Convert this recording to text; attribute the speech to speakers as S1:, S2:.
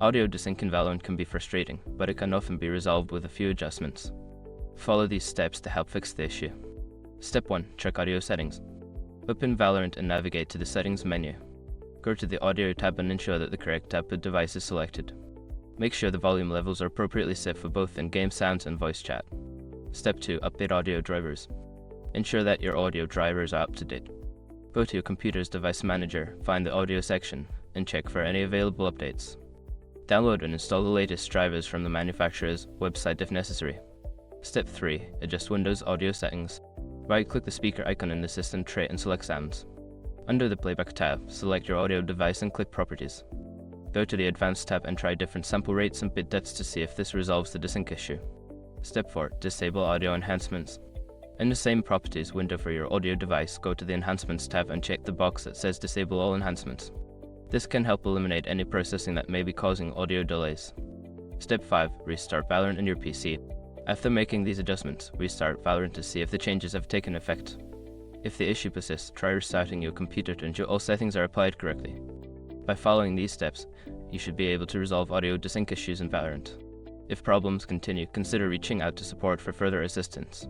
S1: Audio desync in Valorant can be frustrating, but it can often be resolved with a few adjustments. Follow these steps to help fix the issue. Step 1. Check audio settings. Open Valorant and navigate to the settings menu. Go to the audio tab and ensure that the correct output device is selected. Make sure the volume levels are appropriately set for both in-game sounds and voice chat. Step 2. Update audio drivers. Ensure that your audio drivers are up to date. Go to your computer's device manager, find the audio section, and check for any available updates. Download and install the latest drivers from the manufacturer's website if necessary. Step 3. Adjust Windows audio settings. Right-click the speaker icon in the system tray and select Sounds. Under the Playback tab, select your audio device and click Properties. Go to the Advanced tab and try different sample rates and bit depths to see if this resolves the desync issue. Step 4. Disable audio enhancements. In the same Properties window for your audio device, go to the Enhancements tab and check the box that says Disable all enhancements. This can help eliminate any processing that may be causing audio delays. Step 5. Restart Valorant in your PC. After making these adjustments, restart Valorant to see if the changes have taken effect. If the issue persists, try restarting your computer to ensure all settings are applied correctly. By following these steps, you should be able to resolve audio desync issues in Valorant. If problems continue, consider reaching out to support for further assistance.